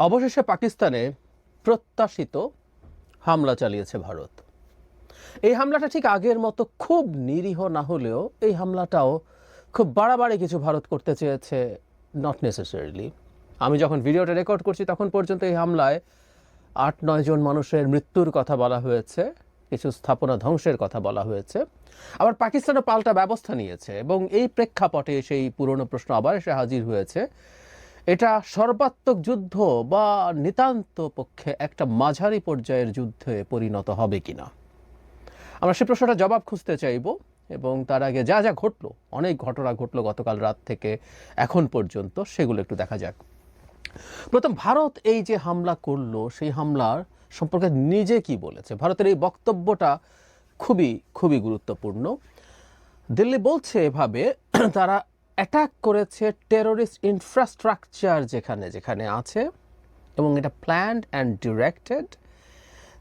অবশেষে পাকিস্তানে প্রত্যাশিত হামলা চালিয়েছে ভারত। এই হামলাটা ঠিক আগের মতো খুব নিরীহ না হলেও এই হামলাটাও খুব বাড়াবাড়ি কিছু ভারত করতে চেয়েছে, নট নেসেসারিলি। আমি যখন ভিডিওটা রেকর্ড করছি তখন পর্যন্ত এই হামলায় ৮-৯ জন মানুষের মৃত্যুর কথা বলা হয়েছে, কিছু স্থাপনা ধ্বংসের কথা বলা হয়েছে। আবার পাকিস্তানও পাল্টা ব্যবস্থা নিয়েছে এবং এই প্রেক্ষাপটে সেই পুরনো প্রশ্ন আবার এসে হাজির হয়েছে, এটা সর্বাত্মক যুদ্ধ বা নিতান্ত পক্ষে একটা মাঝারি পর্যায়ের যুদ্ধে পরিণত হবে কিনা। আমরা সে প্রশ্নটা জবাব খুঁজতে চাইব এবং তার আগে যা যা ঘটলো, অনেক ঘটনা ঘটলো গতকাল রাত থেকে এখন পর্যন্ত, সেগুলো একটু দেখা যাক। প্রথম, ভারত এই যে হামলা করলো সেই হামলার সম্পর্কে নিজে কি বলেছে। ভারতের এই বক্তব্যটা খুবই খুবই গুরুত্বপূর্ণ। দিল্লি বলছে এভাবে তারা অ্যাটাক করেছে টেরোরিস্ট ইনফ্রাস্ট্রাকচার যেখানে যেখানে আছে এবং এটা প্ল্যান্ড অ্যান্ড ডিরেক্টেড।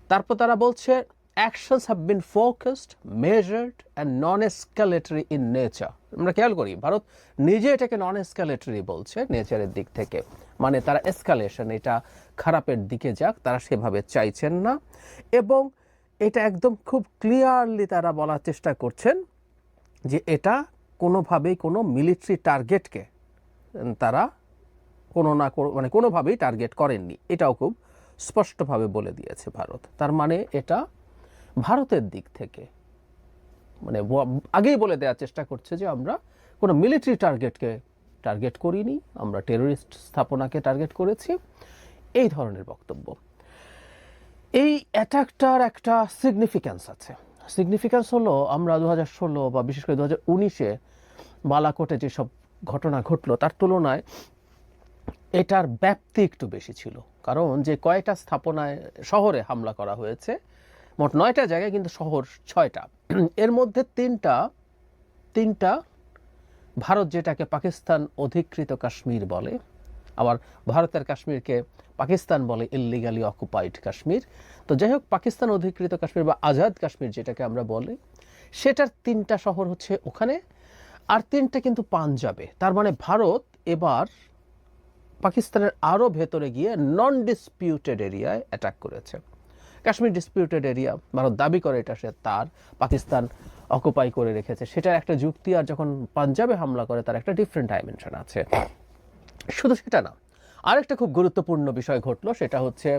তারপর তারা বলছে actions have been focused, measured and non escalatory in nature. আমরা খেয়াল করি ভারত নিজে এটাকে নন এসকালেটরি বলছে নেচারের দিক থেকে, মানে তারা এসকালেশন, এটা খারাপের দিকে যাক তারা সেভাবে চাইছেন না। এবং এটা একদম খুব ক্লিয়ারলি তারা বলার চেষ্টা করছেন যে এটা কোনোভাবেই কোনো মিলিটারি টার্গেটকে তারা মানে কোনোভাবেই টার্গেট করেননি, এটাও খুব স্পষ্টভাবে বলে দিয়েছে ভারত। তার মানে এটা ভারতের দিক থেকে মানে আগেই বলে দেওয়ার চেষ্টা করছে যে আমরা কোনো মিলিটারি টার্গেটকে টার্গেট করিনি, আমরা টেরোরিস্ট স্থাপনাকে টার্গেট করেছি, এই ধরনের বক্তব্য। এই অ্যাটাকটার একটা সিগনিফিক্যান্স আছে। সিগনিফিক্যান্স হলো আমরা 2016 বা বিশেষ করে 2019-এ বালাকোটে যেসব ঘটনা ঘটলো তার তুলনায় এটার ব্যাপ্তি একটু বেশি ছিল। কারণ যে কয়টা স্থাপনায় শহরে হামলা করা হয়েছে, মোট 9টা জায়গায়, কিন্তু শহর 6টা। এর মধ্যে তিনটা ভারত যেটাকে পাকিস্তান অধিকৃত কাশ্মীর বলে, আবার ভারতের কাশ্মীরকে পাকিস্তান বলে ইল্লিগালি অকুপাইড কাশ্মীর। তো যাই হোক, পাকিস্তান অধিকৃত কাশ্মীর বা আজাদ কাশ্মীর যেটাকে আমরা বলি, সেটার 3টা শহর হচ্ছে ওখানে, আর 3টা কিন্তু পাঞ্জাবে। তার মানে ভারত এবার পাকিস্তানের আরও ভেতরে গিয়ে নন ডিসপিউটেড এরিয়ায় অ্যাটাক করেছে। কাশ্মীর ডিসপিউটেড এরিয়া, ভারত দাবি করে এটা সে তার, পাকিস্তান অকুপাই করে রেখেছে, সেটার একটা যুক্তি। আর যখন পাঞ্জাবে হামলা করে তার একটা ডিফারেন্ট ডাইমেনশন আছে। শুধু সেটা না, আরেকটা খুব গুরুত্বপূর্ণ বিষয় ঘটলো, সেটা হচ্ছে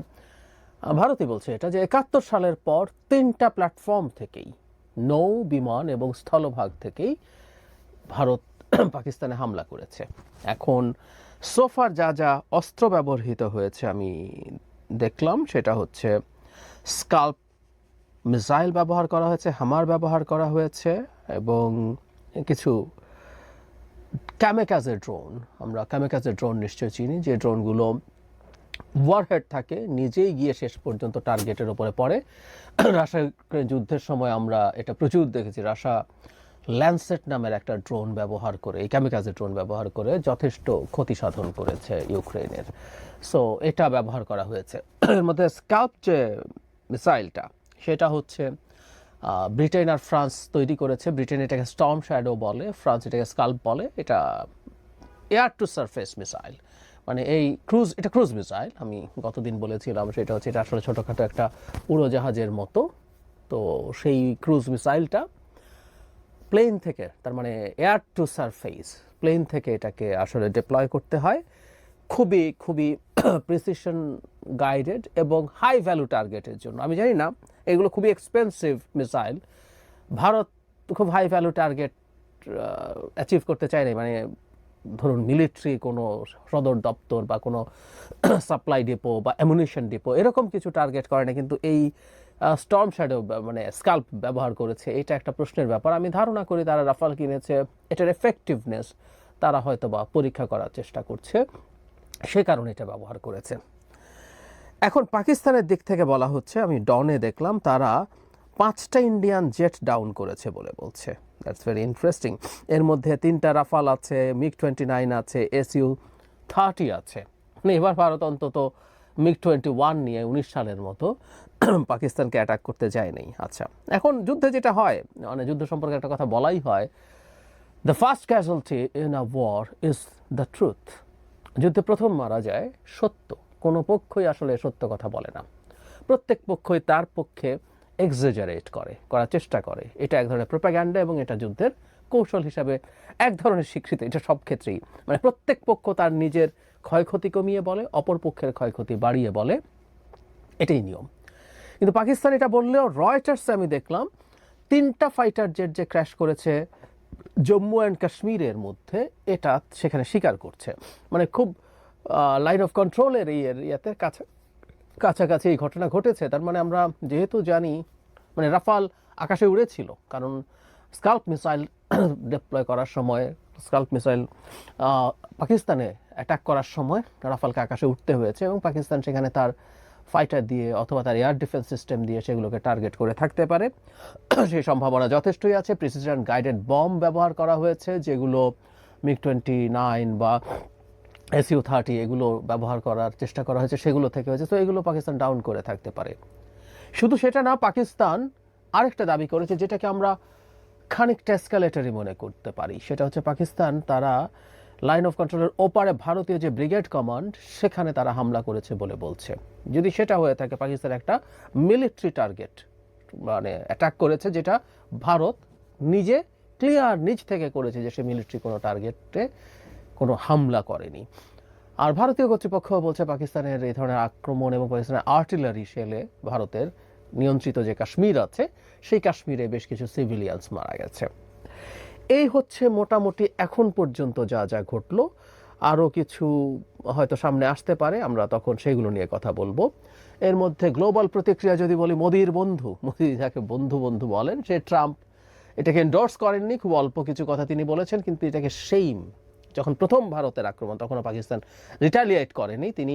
ভারতই বলছে এটা যে 71 সালের পর 3টা প্ল্যাটফর্ম থেকেই, নৌ, বিমান এবং স্থলভাগ থেকেই ভারত পাকিস্তানে হামলা করেছে। এখন সোফার যা যা অস্ত্র ব্যবহৃত হয়েছে আমি দেখলাম, সেটা হচ্ছে স্কাল্প মিসাইল ব্যবহার করা হয়েছে, হামার ব্যবহার করা হয়েছে এবং কিছু ক্যামেকাজে ড্রোন। আমরা ক্যামেকাজে ড্রোন নিশ্চয়ই চিনি, যে ড্রোনগুলো ওয়ারহেড থাকে, নিজেই গিয়ে শেষ পর্যন্ত টার্গেটের ওপরে পড়ে। রাশিয়া যুদ্ধের সময় আমরা এটা প্রচুর দেখেছি, রাশিয়া ল্যান্সেট নামের একটা ড্রোন ব্যবহার করে, এই ক্যামিকাজে ড্রোন ব্যবহার করে যথেষ্ট ক্ষতি সাধন করেছে ইউক্রেনের। সো এটা ব্যবহার করা হয়েছে। এর মধ্যে স্কাল্প যে মিসাইলটা, সেটা হচ্ছে ব্রিটেন আর ফ্রান্স তৈরি করেছে। ব্রিটেন এটাকে স্টর্ম শ্যাডো বলে, ফ্রান্স এটাকে স্কাল্প বলে। এটা এয়ার টু সারফেস মিসাইল, মানে এটা ক্রুজ মিসাইল। আমি গতদিন বলেছিলাম সেটা হচ্ছে এটা আসলে ছোটোখাটো একটা উড়োজাহাজের মতো। তো সেই ক্রুজ মিসাইলটা প্লেন থেকে, তার মানে এয়ার টু সারফেস, প্লেন থেকে এটাকে আসলে ডিপ্লয় করতে হয়। খুবই খুবই প্রিসিশন গাইডেড এবং হাই ভ্যালু টার্গেটের জন্য। আমি জানি না, এগুলো খুবই এক্সপেন্সিভ মিসাইল। ভারত খুব হাই ভ্যালু টার্গেট অ্যাচিভ করতে চায় না, মানে ধরুন মিলিটারি কোনো সদর দপ্তর বা কোনো সাপ্লাই ডিপো বা অ্যামুনিশন ডিপো, এরকম কিছু টার্গেট করে না, কিন্তু এই স্টর্ম শ্যাডো মানে স্কাল্প ব্যবহার করেছে। এটা একটা প্রশ্নের ব্যাপার। আমি ধারণা করি তারা রাফাল কিনেছে, এটার এফেক্টিভনেস তারা হয়তো বা পরীক্ষা করার চেষ্টা করছে, সে কারণে এটা ব্যবহার করেছে। এখন পাকিস্তানের দিক থেকে বলা হচ্ছে, আমি ডনে দেখলাম তারা 5টা ইন্ডিয়ান জেট ডাউন করেছে বলে বলছে। That's very interesting. এর মধ্যে 3টা রাফাল আছে, MiG-29 আছে, Su-30 আছে। মানে এবার ভারত অন্তত MiG-21 নিয়ে 19 সালের মতো পাকিস্তানকে অ্যাটাক করতে যায় নাই। আচ্ছা, এখন যুদ্ধে যেটা হয়, মানে যুদ্ধ সম্পর্কে একটা কথা বলাই হয়, the first casualty in a war is the truth. যুদ্ধে প্রথম মারা যায় সত্য। কোনো পক্ষই আসলে সত্য কথা বলে না, প্রত্যেক পক্ষই তার পক্ষে এক্সাজারেট করার চেষ্টা করে। এটা এক ধরনের প্রোপাগ্যান্ডা এবং এটা যুদ্ধের কৌশল হিসাবে এক ধরনের স্বীকৃতি। এটা সব ক্ষেত্রেই, মানে প্রত্যেক পক্ষ তার নিজের ক্ষয়ক্ষতি কমিয়ে বলে, অপর পক্ষের ক্ষয়ক্ষতি বাড়িয়ে বলে, এটাই নিয়ম। কিন্তু পাকিস্তান এটা বললেও রয়টার্সে আমি দেখলাম 3টা ফাইটার জেট যে ক্র্যাশ করেছে জম্মু অ্যান্ড কাশ্মীরের মধ্যে, এটা সেখানে স্বীকার করছে। মানে খুব লাইন অফ কন্ট্রোলের এই এরিয়াতে কাছাকাছি এই ঘটনা ঘটেছে। তার মানে আমরা যেহেতু জানি, মানে রাফাল আকাশে উড়েছিল, কারণ স্কাল্প মিসাইল ডিপ্লয় করার সময়, স্কাল্প মিসাইল পাকিস্তানে অ্যাটাক করার সময় রাফালকে আকাশে উঠতে হয়েছে এবং পাকিস্তান সেখানে তার ফাইটার দিয়ে অথবা তার এয়ার ডিফেন্স সিস্টেম দিয়ে সেগুলোকে টার্গেট করে থাকতে পারে। সেই সম্ভাবনা যথেষ্টই আছে। প্রিসিশন গাইডেড বম্ব ব্যবহার করা হয়েছে, যেগুলো MiG-29 বা Su-30 এগুলো ব্যবহার করার চেষ্টা করা হয়েছে, সেগুলো থেকে হয়েছে। তো এগুলো পাকিস্তান ডাউন করে থাকতে পারে। শুধু সেটা না, পাকিস্তান আরেকটা দাবি করেছে, যেটাকে আমরা খানিকটা এসকালেটরি মনে করতে পারি। সেটা হচ্ছে পাকিস্তান তারা লাইন অফ কন্ট্রোলের ওপারে ভারতীয় যে ব্রিগেড কমান্ড, সেখানে তারা হামলা করেছে বলে বলছে। যদি সেটা হয়ে থাকে, পাকিস্তান একটা মিলিটারি টার্গেট মানে অ্যাটাক করেছে, যেটা ভারত নিজে ক্লিয়ার নিজ থেকে করেছে যে সে মিলিটারি কোনো টার্গেটে কোনো হামলা করেনি। আর ভারতীয় কর্তৃপক্ষ বলছে পাকিস্তানের এই ধরনের আক্রমণ এবং পাকিস্তানের আর্টিলারি শেলে ভারতের নিয়ন্ত্রিত যে কাশ্মীর আছে, সেই কাশ্মীরে বেশ কিছু সিভিলিয়ানস মারা গেছে। এই হচ্ছে মোটামুটি এখন পর্যন্ত যা যা ঘটলো। আরও কিছু হয়তো সামনে আসতে পারে, আমরা তখন সেগুলো নিয়ে কথা বলবো। এর মধ্যে গ্লোবাল প্রতিক্রিয়া যদি বলি, মোদির বন্ধু, মোদি যাকে বন্ধু বন্ধু বলেন, সে ট্রাম্প এটাকে এন্ডোর্স করেননি, খুব অল্প কিছু কথা তিনি বলেছেন, কিন্তু এটাকে সেইম, যখন প্রথম ভারতের আক্রমণ তখনও পাকিস্তান রিটালিয়েট করেনি, তিনি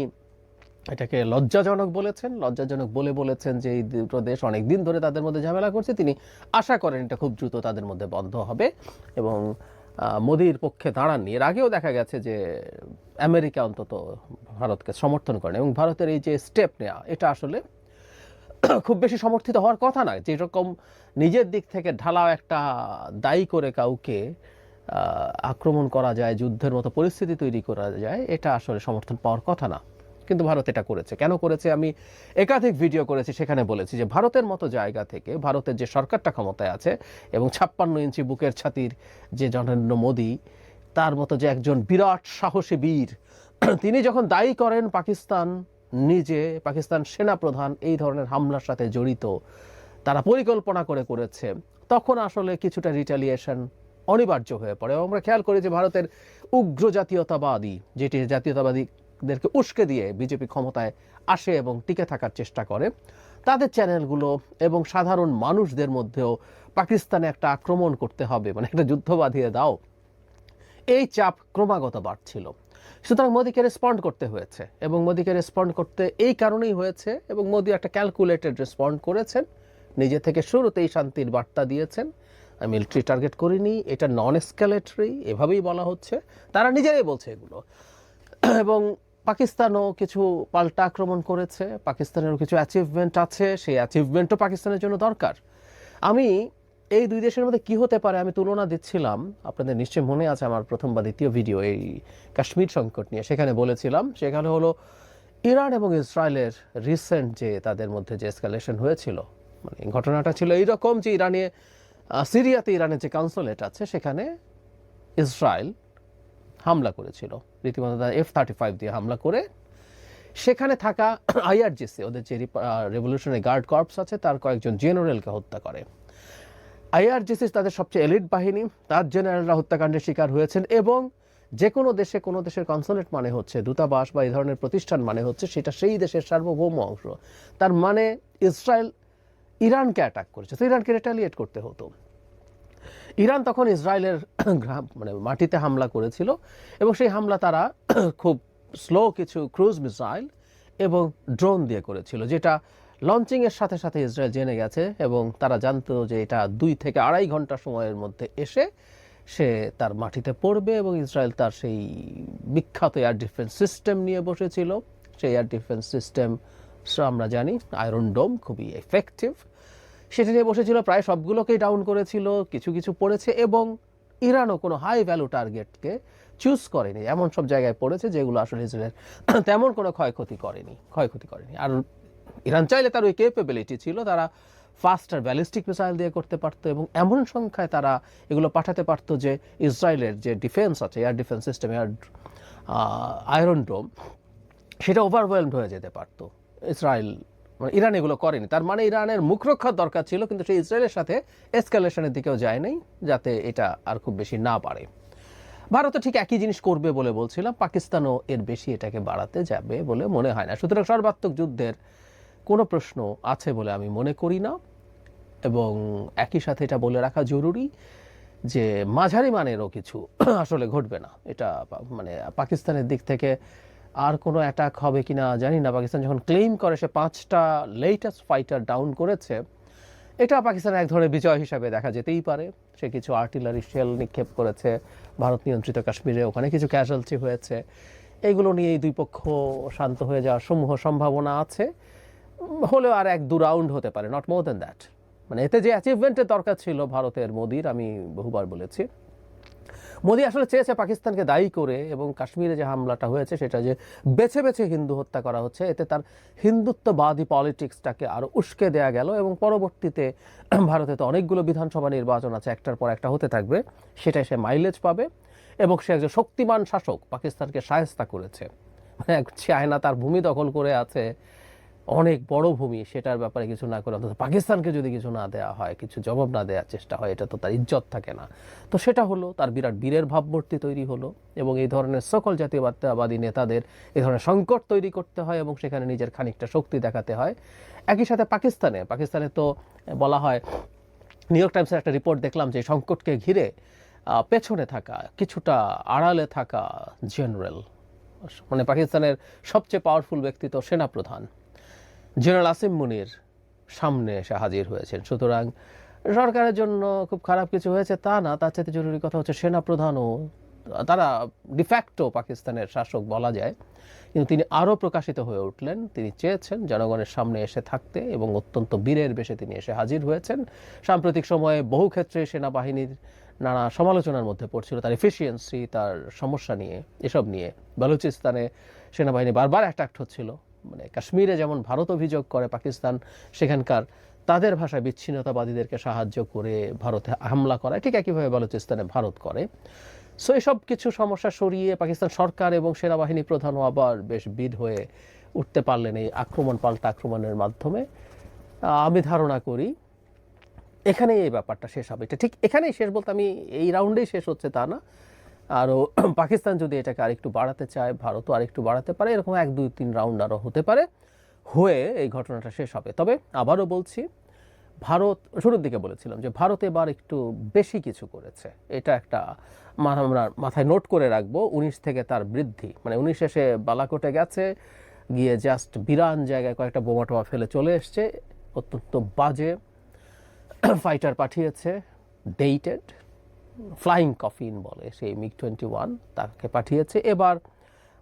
এটাকে লজ্জাজনক বলেছেন। লজ্জাজনক বলেছেন যে এই দুটো দেশ অনেক দিন ধরে তাদের মধ্যে ঝামেলা করছে, তিনি আশা করেন এটা খুব দ্রুত তাদের মধ্যে বন্ধ হবে এবং মোদির পক্ষে দাঁড়াননি। এর আগেও দেখা গেছে যে আমেরিকা অন্তত ভারতকে সমর্থন করেন এবং ভারতের এই যে স্টেপ নেওয়া, এটা আসলে খুব বেশি সমর্থিত হওয়ার কথা না। যেরকম নিজের দিক থেকে ঢালাও একটা দায়ী করে কাউকে আক্রমণ করা যায়, যুদ্ধের মতো পরিস্থিতি তৈরি করা যায়, এটা আসলে সমর্থন পাওয়ার কথা না, কিন্তু ভারত এটা করেছে। কেন করেছে আমি একাধিক ভিডিও করেছি, সেখানে বলেছি যে ভারতের মতো জায়গা থেকে, ভারতের যে সরকারটা ক্ষমতায় আছে এবং 56 ইঞ্চি বুকের ছাতির যে নরেন্দ্র মোদী, তার মতো যে একজন বিরাট সাহসী বীর, তিনি যখন দায়ী করেন পাকিস্তান নিজে, পাকিস্তান সেনাপ্রধান এই ধরনের হামলার সাথে জড়িত, তারা পরিকল্পনা করেছে, তখন আসলে কিছুটা রিটালিয়েশন অনিবার্য হয়ে পড়ে। এবং আমরা খেয়াল করি যে ভারতের উগ্র জাতীয়তাবাদী, যেটি জাতীয়তাবাদীদেরকে উস্কে দিয়ে বিজেপি ক্ষমতায় আসে এবং টিকে থাকার চেষ্টা করে, তাদের চ্যানেলগুলো এবং সাধারণ মানুষদের মধ্যেও পাকিস্তানে একটা আক্রমণ করতে হবে, মানে একটা যুদ্ধ বাঁধিয়ে দাও, এই চাপ ক্রমাগত বাড়ছিল। সুতরাং মোদিকে রেসপন্ড করতে হয়েছে এবং মোদিকে রেসপন্ড করতে এই কারণেই হয়েছে, এবং মোদি একটা ক্যালকুলেটেড রেসপন্ড করেছেন, নিজে থেকে শুরুতেই শান্তির বার্তা দিয়েছেন, মিলিটারি টার্গেট করিনি, এটা নন এসকালেটরি, এভাবেই বলা হচ্ছে, তারা নিজেরাই বলছে এগুলো। এবং পাকিস্তানও কিছু পাল্টা আক্রমণ করেছে, পাকিস্তানেরও কিছু অ্যাচিভমেন্ট আছে, সেই অ্যাচিভমেন্টও পাকিস্তানের জন্য দরকার। আমি এই দুই দেশের মধ্যে কি হতে পারে আমি তুলনা দিচ্ছিলাম, আপনাদের নিশ্চয়ই মনে আছে আমার প্রথম বা দ্বিতীয় ভিডিও এই কাশ্মীর সংকট নিয়ে, সেখানে বলেছিলাম, সেখানে হলো ইরান এবং ইসরায়েলের রিসেন্ট যে তাদের মধ্যে যে এসকালেশন হয়েছিল, মানে ঘটনাটা ছিল এইরকম যে সিরিয়াতে ইরানের যে কনসুলেট আছে, সেখানে ইসরায়েল হামলা করেছিল, রীতিমতো F-35 দিয়ে হামলা করে সেখানে থাকা IRGC, ওদের যে রেভলিউশনারি গার্ড কর্পস আছে, তার কয়েকজন জেনারেলকে হত্যা করে। IRGC তাদের সবচেয়ে এলিট বাহিনী, তার জেনারেলরা হত্যাকাণ্ডের শিকার হয়েছেন। এবং যে কোনো দেশে, কোনো দেশের কনসুলেট মানে হচ্ছে দূতাবাস বা এই ধরনের প্রতিষ্ঠান মানে হচ্ছে সেটা সেই দেশের সার্বভৌম অংশ। তার মানে ইসরায়েল ইরানকে অ্যাটাক করেছে, তো ইরানকে রিটালিয়েট করতে হতো। ইরান তখন ইসরায়েলের মানে মাটিতে হামলা করেছিল এবং সেই হামলা তারা খুব স্লো কিছু ক্রুজ মিসাইল এবং ড্রোন দিয়ে করেছিল, যেটা লঞ্চিংয়ের সাথে সাথে ইসরায়েল জেনে গেছে এবং তারা জানতো যে এটা 2 থেকে 2.5 ঘন্টা সময়ের মধ্যে এসে সে তার মাটিতে পড়বে। এবং ইসরায়েল তার সেই বিখ্যাত এয়ার ডিফেন্স সিস্টেম নিয়ে বসেছিল। সেই এয়ার ডিফেন্স সিস্টেম আমরা জানি আয়রন ডোম, খুবই এফেক্টিভ, সেটা নিয়ে বসেছিল, প্রায় সবগুলোকেই ডাউন করেছিল, কিছু কিছু পড়েছে এবং ইরানও কোনো হাই ভ্যালু টার্গেটকে চুজ করেনি, এমন সব জায়গায় পড়েছে যেগুলো আসলে ইসরায়েলের তেমন কোনো ক্ষয়ক্ষতি করেনি। আর ইরান চাইলে তার ওই ক্যাপেবিলিটি ছিল, তারা ফাস্টার ব্যালিস্টিক মিসাইল দিয়ে করতে পারতো এবং এমন সংখ্যায় তারা এগুলো পাঠাতে পারতো যে ইসরায়েলের যে ডিফেন্স আছে, এয়ার ডিফেন্স সিস্টেম, আয়রন ডোম, সেটা ওভারওয়েলমড হয়ে যেতে পারতো। ইরান এগুলো করেনি, তার মানে ইরানের মুখ রক্ষার দরকার ছিল, কিন্তু সেই ইসরায়েলের সাথে এসকালেশনের দিকেও যায় নাই যাতে এটা আর খুব বেশি না বাড়ে। ভারতও ঠিক একই জিনিস করবে বলে বলছিলাম, পাকিস্তানও এর বেশি এটাকে বাড়াতে যাবে বলে মনে হয় না। সুতরাং সর্বাত্মক যুদ্ধের কোনো প্রশ্ন আছে বলে আমি মনে করি না, এবং একই সাথে এটা বলে রাখা জরুরি যে মাঝারি মানেরও কিছু আসলে ঘটবে না। এটা মানে পাকিস্তানের দিক থেকে আর কোনো অ্যাটাক হবে কিনা জানি না। পাকিস্তান যখন ক্লেইম করে সে 5টা লেটেস্ট ফাইটার ডাউন করেছে, এটা পাকিস্তানের এক ধরনের বিজয় হিসাবে দেখা যেতেই পারে। সে কিছু আর্টিলারি শেল নিক্ষেপ করেছে ভারত নিয়ন্ত্রিত কাশ্মীরে, ওখানে কিছু ক্যাজুয়ালিটি হয়েছে। এইগুলো নিয়ে এই দুই পক্ষ শান্ত হয়ে যাওয়ার সমূহ সম্ভাবনা আছে, হলেও আর 1-2 রাউন্ড হতে পারে, নট মোর দ্যান দ্যাট। মানে এতে যে অ্যাচিভমেন্টের দরকার ছিল ভারতের, মোদির, আমি বহুবার বলেছি, মোদি আসলে চেয়েছে পাকিস্তানকে দায়ী করে, এবং কাশ্মীরে যে হামলাটা হয়েছে সেটা যে বেছে বেছে হিন্দু হত্যা করা হচ্ছে, এতে তার হিন্দুত্ববাদী পলিটিক্সটাকে আরও উস্কে দেয়া গেল। এবং পরবর্তীতে ভারতে তো অনেকগুলো বিধানসভা নির্বাচন আছে, একটার পর একটা হতে থাকবে, সেটাই সে মাইলেজ পাবে। এবং সে একজন শক্তিমান শাসক, পাকিস্তানকে শায়েস্তা করেছে। মানে চায়না তার ভূমি দখল করে আছে, অনেক বড় ভূমি, সেটার ব্যাপারে কিছু না করে অন্তত পাকিস্তানকে যদি কিছু না দেওয়া হয়, কিছু জবাব না দেওয়ার চেষ্টা হয়, এটা তো তার ইজ্জত থাকে না। তো সেটা হলো, তার বিরাট বীরের ভাবমূর্তি তৈরি হলো, এবং এই ধরনের সকল জাতীয়তাবাদী নেতাদের এই ধরনের সংকট তৈরি করতে হয় এবং সেখানে নিজের খানিকটা শক্তি দেখাতে হয়। একই সাথে পাকিস্তানে তো বলা হয়, নিউ ইয়র্ক টাইমসের একটা রিপোর্ট দেখলাম যে সংকটকে ঘিরে পেছনে থাকা, কিছুটা আড়ালে থাকা জেনারেল, মানে পাকিস্তানের সবচেয়ে পাওয়ারফুল ব্যক্তি তো সেনাপ্রধান জেনারেল আসিম মুনির সামনে এসে হাজির হয়েছেন। সুতরাং সরকারের জন্য খুব খারাপ কিছু হয়েছে তা না, তার চাইতে জরুরি কথা হচ্ছে সেনাপ্রধানও, তারা ডিফ্যাক্টো পাকিস্তানের শাসক বলা যায়, কিন্তু তিনি আরও প্রকাশিত হয়ে উঠলেন। তিনি চেয়েছেন জনগণের সামনে এসে থাকতে, এবং অত্যন্ত বীরের বেশে তিনি এসে হাজির হয়েছেন। সাম্প্রতিক সময়ে বহু ক্ষেত্রে সেনাবাহিনীর নানা সমালোচনার মধ্যে পড়ছিল, তার এফিসিয়েন্সি, তার সমস্যা নিয়ে, এসব নিয়ে। বালুচিস্তানে সেনাবাহিনী বারবার অ্যাটাক্ট হচ্ছিল, মানে কাশ্মীরে যেমন ভারত অভিযোগ করে পাকিস্তান সেখানকার তাদের ভাষায় বিচ্ছিন্নতাবাদীদেরকে সাহায্য করে ভারতে হামলা করায়, ঠিক একইভাবে বালুচিস্তানে ভারত করে। সো এসব কিছু সমস্যা সরিয়ে পাকিস্তান সরকার এবং সেনাবাহিনী প্রধানও আবার বেশ বিদ হয়ে উঠতে পারলেন এই পাল্টা আক্রমণের মাধ্যমে। আমি ধারণা করি এখানেই এই ব্যাপারটা শেষ হবে। এটা ঠিক এখানেই শেষ বলতে আমি এই রাউন্ডেই শেষ হচ্ছে তা না, আরও পাকিস্তান যদি এটাকে আরেকটু বাড়াতে চায়, ভারতও আরেকটু বাড়াতে পারে, এরকম 1-2-3 রাউন্ড আরও হতে পারে, হয়ে এই ঘটনাটা শেষ হবে। তবে আবারও বলছি, ভারত, শুরুর দিকে বলেছিলাম যে ভারত এবার একটু বেশি কিছু করেছে, এটা একটা আমরা মাথায় নোট করে রাখবো। 19 থেকে তার বৃদ্ধি, মানে 19 এসে বালাকোটে গেছে, গিয়ে জাস্ট বিরান জায়গায় কয়েকটা বোমা টোমা ফেলে চলে এসছে, অত্যন্ত বাজে ফাইটার পাঠিয়েছে, ডেটেড ফ্লাইং কফিন বলে সেই MiG-21, তাকে পাঠিয়েছে। এবার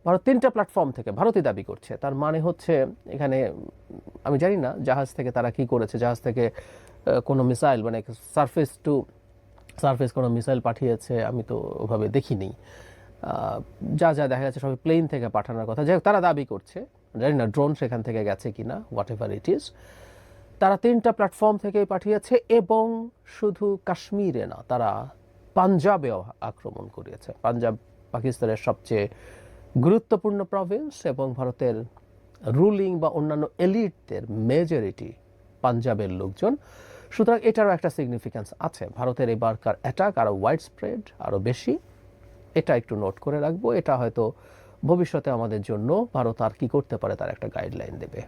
ভারত 3টা প্ল্যাটফর্ম থেকে, ভারতই দাবি করছে, তার মানে হচ্ছে এখানে আমি জানি না জাহাজ থেকে তারা কি করেছে, জাহাজ থেকে কোনো মিসাইল, মানে সারফেস টু সারফেস কোনো মিসাইল পাঠিয়েছে আমি তো ওভাবে দেখিনি। যা দেখা যাচ্ছে সবাই প্লেন থেকে পাঠানোর কথা, যাই হোক তারা দাবি করছে, জানি না ড্রোন সেখান থেকে গেছে কিনা, হোয়াট এভার ইট ইজ। তারা 3টা প্ল্যাটফর্ম থেকেই পাঠিয়েছে, এবং শুধু কাশ্মীরে না, তারা পাঞ্জাবেও আক্রমণ করিয়েছে। পাঞ্জাব পাকিস্তানের সবচেয়ে গুরুত্বপূর্ণ প্রভিন্স, এবং ভারতের রুলিং বা অন্যান্য এলিটদের মেজরিটি পাঞ্জাবের লোকজন। সুতরাং এটারও একটা সিগনিফিক্যান্স আছে। ভারতের এবারকার অ্যাটাক আরও ওয়াইড স্প্রেড, আরও বেশি, এটা একটু নোট করে রাখবো। এটা হয়তো ভবিষ্যতে আমাদের জন্য ভারত আর কি করতে পারে তার একটা গাইডলাইন দেবে।